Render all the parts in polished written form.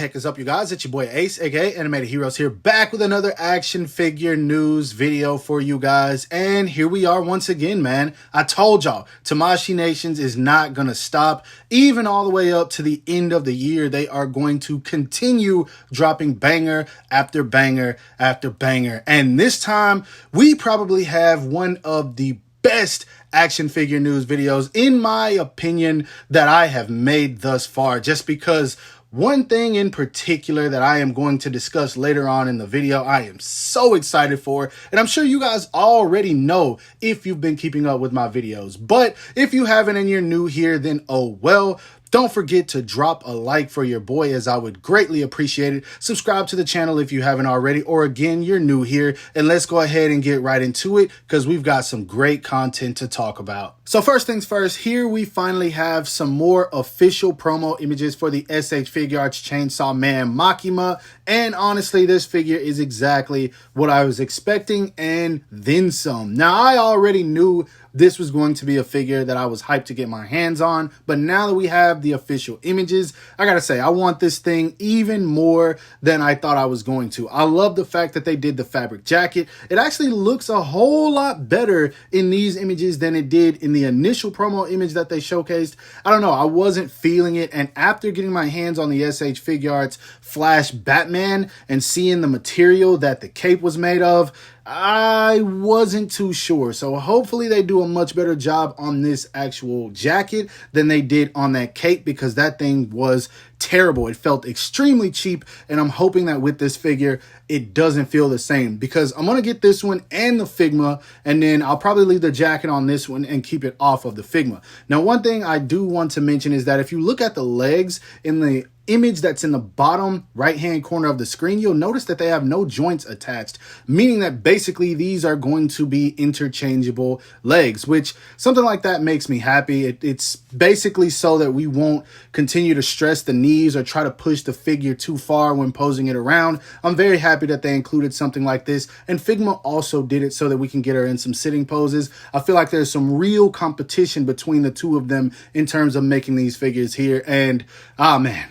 heck is up, you guys? It's your boy Ace, aka Animated Heroes here, back with another action figure news video for you guys. And here we are once again, man. I told y'all, Tamashii Nations is not gonna stop. Even all the way up to the end of the year, they are going to continue dropping banger after banger after banger. And this time, we probably have one of the best action figure news videos, in my opinion, that I have made thus far, just because one thing in particular that I am going to discuss later on in the video, I am so excited for, and I'm sure you guys already know if you've been keeping up with my videos. But if you haven't and you're new here, then oh well. Don't forget to drop a like for your boy, as I would greatly appreciate it. Subscribe to the channel if you haven't already, or again, you're new here. And let's go ahead and get right into it, because we've got some great content to talk about. So first things first, here we finally have some more official promo images for the SH Figuarts Chainsaw Man Makima. And honestly, this figure is exactly what I was expecting and then some. Now, I already knew this was going to be a figure that I was hyped to get my hands on, but now that we have the official images, I gotta say, I want this thing even more than I thought I was going to. I love the fact that they did the fabric jacket. It actually looks a whole lot better in these images than it did in the initial promo image that they showcased. I don't know, I wasn't feeling it, and after getting my hands on the SH Figuarts Flash Batman and seeing the material that the cape was made of, I wasn't too sure. So hopefully they do a much better job on this actual jacket than they did on that cape, because that thing was terrible. It felt extremely cheap, and I'm hoping that with this figure it doesn't feel the same, because I'm gonna get this one and the Figma, and then I'll probably leave the jacket on this one and keep it off of the Figma. Now, one thing I do want to mention is that if you look at the legs in the image that's in the bottom right hand corner of the screen, you'll notice that they have no joints attached, meaning that basically these are going to be interchangeable legs, which something like that makes me happy. It's basically so that we won't continue to stress the knees or try to push the figure too far when posing it around. I'm very happy that they included something like this, and Figma also did it so that we can get her in some sitting poses. I feel like there's some real competition between the two of them in terms of making these figures here, and man,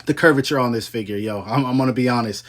the curvature on this figure, yo, I'm gonna be honest.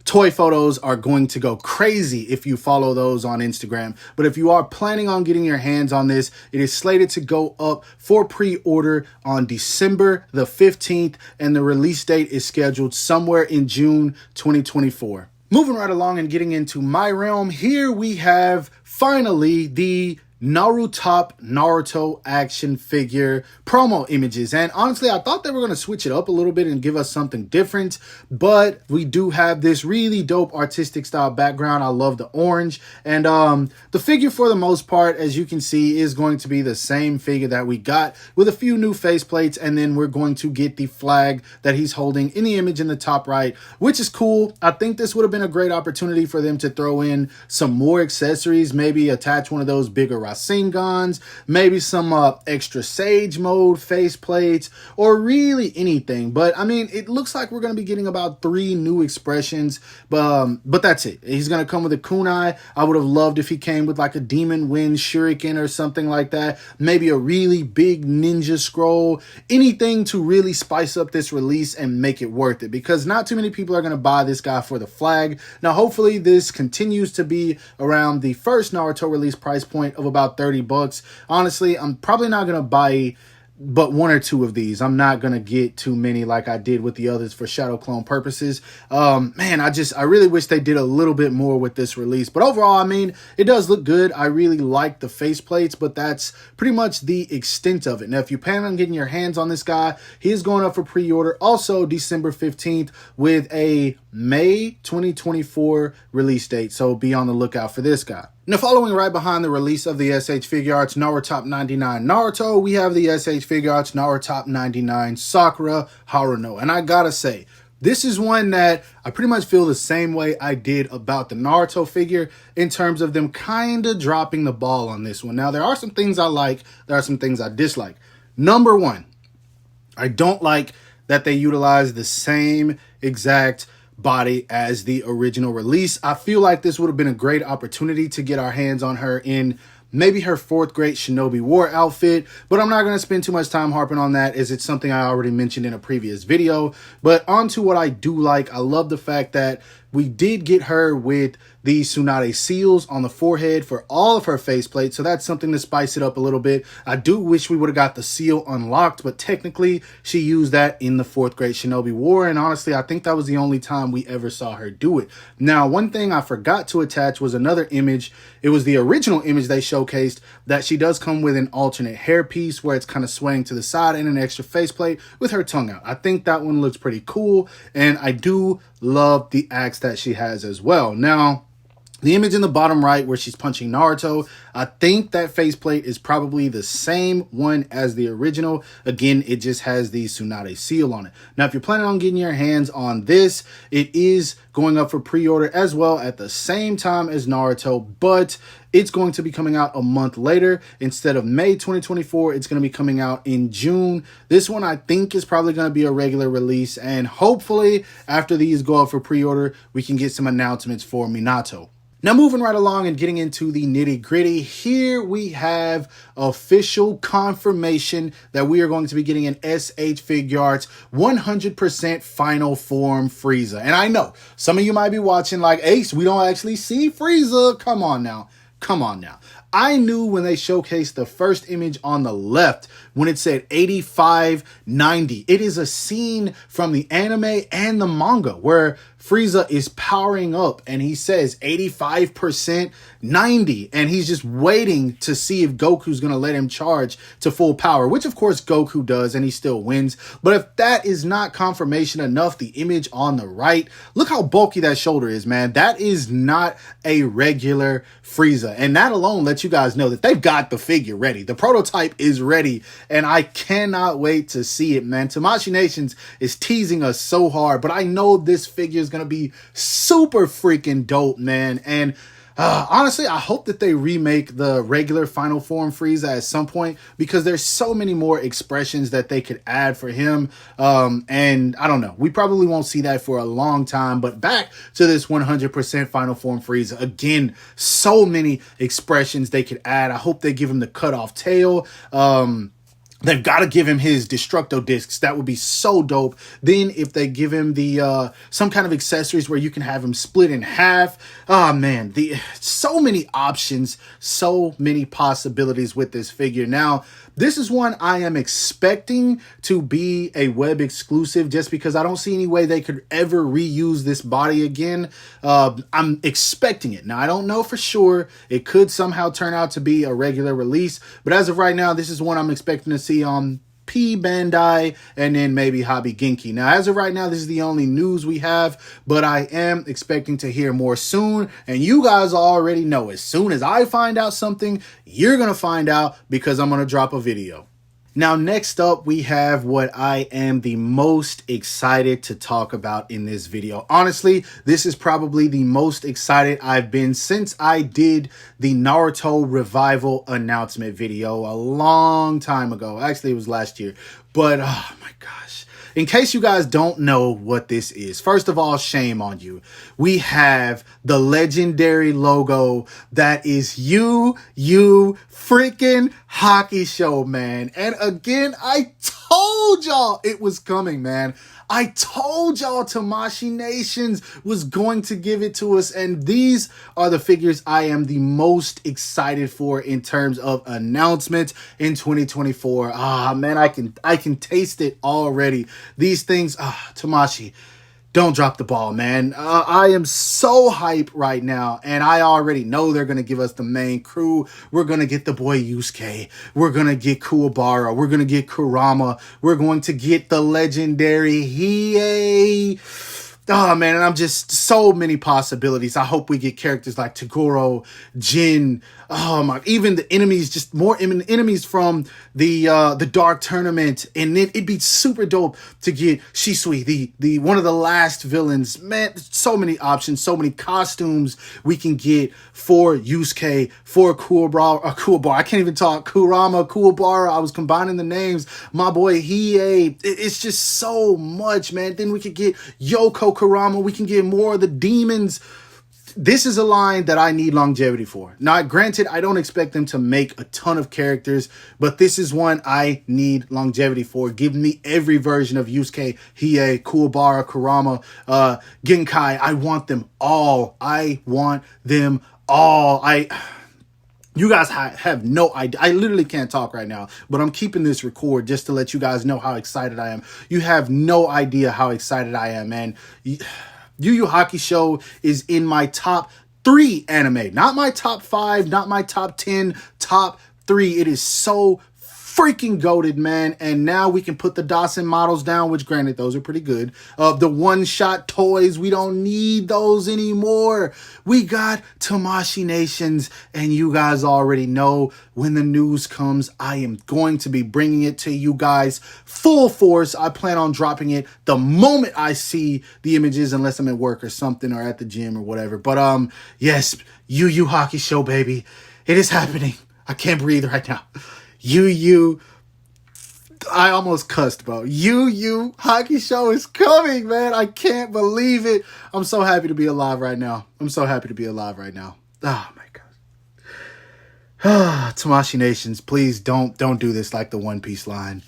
Toy photos are going to go crazy if you follow those on Instagram. But if you are planning on getting your hands on this, it is slated to go up for pre-order on December the 15th, and the release date is scheduled somewhere in June 2024. Moving right along and getting into my realm, here we have finally the Naruto action figure promo images. And honestly, I thought they were going to switch it up a little bit and give us something different, but we do have this really dope artistic style background. I love the orange, and the figure, for the most part, as you can see, is going to be the same figure that we got, with a few new faceplates, and then we're going to get the flag that he's holding in the image in the top right, which is cool. I think this would have been a great opportunity for them to throw in some more accessories, maybe attach one of those bigger Rasengans, maybe some extra Sage Mode faceplates, or really anything. But I mean, it looks like we're going to be getting about 3 new expressions, but that's it. He's going to come with a kunai. I would have loved if he came with like a Demon Wind Shuriken or something like that, maybe a really big ninja scroll, anything to really spice up this release and make it worth it, because not too many people are going to buy this guy for the flag. Now, hopefully this continues to be around the first Naruto release price point of about $30. Honestly, I'm probably not going to buy but 1 or 2 of these. I'm not going to get too many like I did with the others for shadow clone purposes. Man, I really wish they did a little bit more with this release. But overall, I mean, it does look good. I really like the faceplates, but that's pretty much the extent of it. Now, if you plan on getting your hands on this guy, he is going up for pre-order also December 15th with a May 2024 release date. So be on the lookout for this guy. Now, following right behind the release of the SH Figuarts Naruto 99 Naruto, we have the SH Figuarts Naruto 99 Sakura Haro. And I gotta say, this is one that I pretty much feel the same way I did about the Naruto figure, in terms of them kind of dropping the ball on this one. Now, there are some things I like, there are some things I dislike. Number 1, I don't like that they utilize the same exact body as the original release. I feel like this would have been a great opportunity to get our hands on her in maybe her 4th grade Shinobi War outfit, but I'm not going to spend too much time harping on that as it's something I already mentioned in a previous video. But on to what I do like. I love the fact that we did get her with the Tsunade seals on the forehead for all of her faceplate, so that's something to spice it up a little bit. I do wish we would have got the seal unlocked, but technically she used that in the 4th grade Shinobi War, and honestly, I think that was the only time we ever saw her do it. Now, one thing I forgot to attach was another image. It was the original image they showcased that she does come with an alternate hairpiece where it's kind of swaying to the side and an extra faceplate with her tongue out. I think that one looks pretty cool, and I do love the axe that she has as well. Now, the image in the bottom right where she's punching Naruto, I think that faceplate is probably the same one as the original. Again, it just has the Tsunade seal on it. Now, if you're planning on getting your hands on this, it is going up for pre-order as well at the same time as Naruto, but it's going to be coming out a month later. Instead of May 2024, it's going to be coming out in June. This one, I think, is probably going to be a regular release, and hopefully after these go up for pre-order, we can get some announcements for Minato. Now, moving right along and getting into the nitty gritty, here we have official confirmation that we are going to be getting an SH Figuarts 100% final form Frieza. And I know some of you might be watching like, Ace, we don't actually see Frieza. Come on now. Come on now. I knew when they showcased the first image on the left, when it said 8590, it is a scene from the anime and the manga where Frieza is powering up and he says 85% 90, and he's just waiting to see if Goku's going to let him charge to full power, which of course Goku does, and he still wins. But if that is not confirmation enough, the image on the right, look how bulky that shoulder is, man. That is not a regular Frieza, and that alone lets you guys know that they've got the figure ready. The prototype is ready, and I cannot wait to see it, man. Tamashii Nations is teasing us so hard, but I know this figure is going to be super freaking dope, man. And honestly, I hope that they remake the regular final form Frieza at some point, because there's so many more expressions that they could add for him. And I don't know, we probably won't see that for a long time, but back to this 100% final form Frieza. Again, so many expressions they could add. I hope they give him the cut off tail. They've got to give him his Destructo discs. That would be so dope. Then if they give him the some kind of accessories where you can have him split in half. Oh man, so many options, so many possibilities with this figure. Now, this is one I am expecting to be a web exclusive, just because I don't see any way they could ever reuse this body again. I'm expecting it. Now, I don't know for sure. It could somehow turn out to be a regular release, but as of right now, this is one I'm expecting to see on P Bandai and then maybe Hobby Genki. Now, as of right now, this is the only news we have, but I am expecting to hear more soon, and you guys already know, as soon as I find out something, you're gonna find out, because I'm gonna drop a video. Now, next up, we have what I am the most excited to talk about in this video. Honestly, this is probably the most excited I've been since I did the Naruto Revival announcement video a long time ago. Actually, it was last year. But, oh my gosh. In case you guys don't know what this is, first of all, shame on you. We have the legendary logo that is you freaking Hakusho, man. And again, I told y'all it was coming, man. I told y'all Tamashii Nations was going to give it to us, and these are the figures I am the most excited for in terms of announcements in 2024. Ah, man, I can taste it already. These things, Tamashii, don't drop the ball, man. I am so hyped right now, and I already know they're going to give us the main crew. We're going to get the boy Yusuke. We're going to get Kuwabara. We're going to get Kurama. We're going to get the legendary Hiei. Oh, man, and I'm just so many possibilities. I hope we get characters like Toguro, Jin, oh my, even the enemies, just more enemies from the Dark Tournament. And it'd be super dope to get Shisui, the one of the last villains. Man, so many options, so many costumes we can get for Yusuke, for Kuwabara. I can't even talk. Kurama, Kuwabara. I was combining the names. My boy Hiei. It's just so much, man. Then we could get Yoko Kurama. We can get more of the demons. this is a line that I need longevity for. Now, granted, I don't expect them to make a ton of characters, but this is one I need longevity for. Give me every version of Yusuke, Hiei, Kuwabara, Kurama, Genkai. I want them all. I want them all. You guys have no idea. I literally can't talk right now, but I'm keeping this record just to let you guys know how excited I am. You have no idea how excited I am, man. Yu Yu Hakusho is in my top 3 anime. Not my top 5, not my top 10, top 3. It is so freaking goated, man. And now we can put the Dawson models down, which granted, those are pretty good. The one-shot toys, we don't need those anymore. We got Tamashii Nations, and you guys already know when the news comes, I am going to be bringing it to you guys full force. I plan on dropping it the moment I see the images, unless I'm at work or something or at the gym or whatever. But yes, Yu Yu Hakusho, baby. It is happening. I can't breathe right now. I almost cussed, bro. Yu Yu Hakusho is coming, man. I can't believe it. I'm so happy to be alive right now. I'm so happy to be alive right now. Oh, my God. Tamashii Nations, please don't do this like the One Piece line.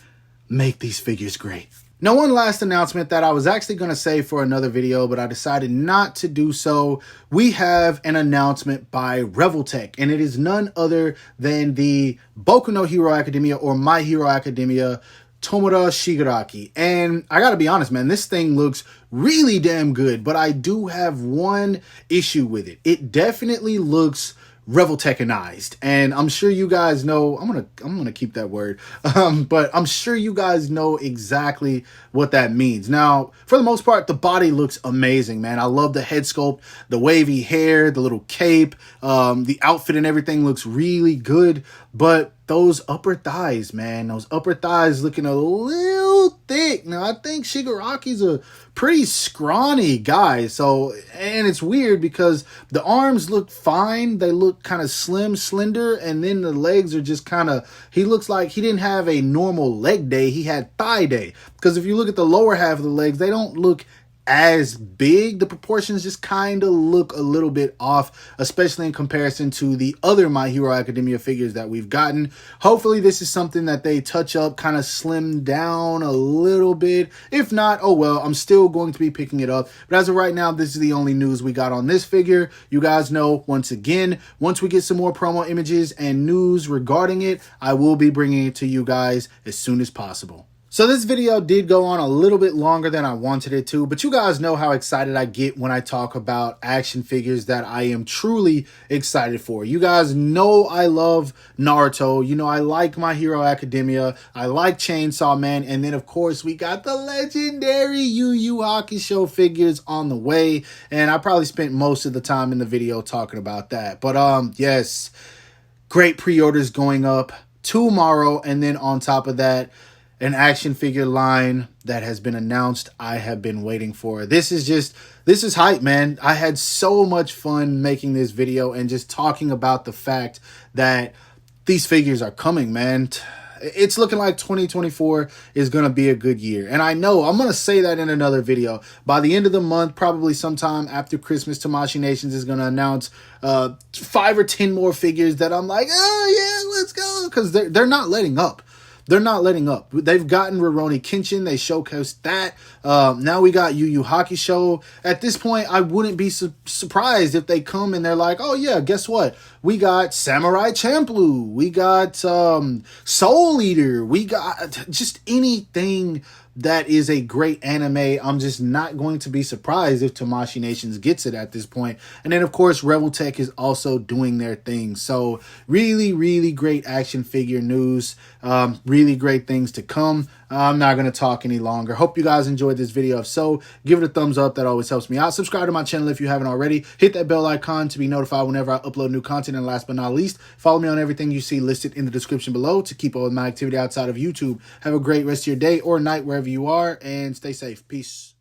Make these figures great. Now, one last announcement that I was actually going to say for another video, but I decided not to do so. We have an announcement by Revoltech, and it is none other than the Boku no Hero Academia, or My Hero Academia, Tomura Shigaraki. And I got to be honest, man, this thing looks really damn good, but I do have one issue with it. It definitely looks Revoltechanized, and I'm sure you guys know, I'm gonna keep that word, but I'm sure you guys know exactly what that means. Now, for the most part, the body looks amazing, man. I love the head sculpt, the wavy hair, the little cape, the outfit and everything looks really good, but those upper thighs, man, those upper thighs looking a little thick. Now, I think Shigaraki's a pretty scrawny guy, so, and it's weird because the arms look fine. They look kind of slim, slender, and then the legs are just kind of, he looks like he didn't have a normal leg day. He had thigh day, because if you look at the lower half of the legs, they don't look as big. The proportions just kind of look a little bit off, especially in comparison to the other My Hero Academia figures that we've gotten. Hopefully this is something that they touch up, kind of slim down a little bit. If not, oh well, I'm still going to be picking it up. But as of right now, this is the only news we got on this figure. You guys know, once again, once we get some more promo images and news regarding it, I will be bringing it to you guys as soon as possible. So this video did go on a little bit longer than I wanted it to, but you guys know how excited I get when I talk about action figures that I am truly excited for. You guys know I love Naruto. You know I like My Hero Academia. I like Chainsaw Man. And then, of course, we got the legendary Yu Yu Hakusho figures on the way. And I probably spent most of the time in the video talking about that. But yes, great pre-orders going up tomorrow. And then on top of that, an action figure line that has been announced I have been waiting for. This is hype, man. I had so much fun making this video and just talking about the fact that these figures are coming, man. It's looking like 2024 is going to be a good year. And I know I'm going to say that in another video. By the end of the month, probably sometime after Christmas, Tamashii Nations is going to announce 5 or 10 more figures that I'm like, oh yeah, let's go. Because they're not letting up. They're not letting up. They've gotten Rurouni Kenshin. They showcased that. Now we got Yu Yu Hakusho. At this point, I wouldn't be surprised if they come and they're like, oh yeah, guess what? We got Samurai Champloo. We got Soul Eater. We got just anything that is a great anime. I'm just not going to be surprised if Tamashii Nations gets it at this point. And then, of course, Revoltech is also doing their thing. So really, really great action figure news. Really great things to come. I'm not going to talk any longer. Hope you guys enjoyed this video. If so, give it a thumbs up. That always helps me out. Subscribe to my channel if you haven't already. Hit that bell icon to be notified whenever I upload new content. And last but not least, follow me on everything you see listed in the description below to keep up with my activity outside of YouTube. Have a great rest of your day or night wherever you are, and stay safe. Peace.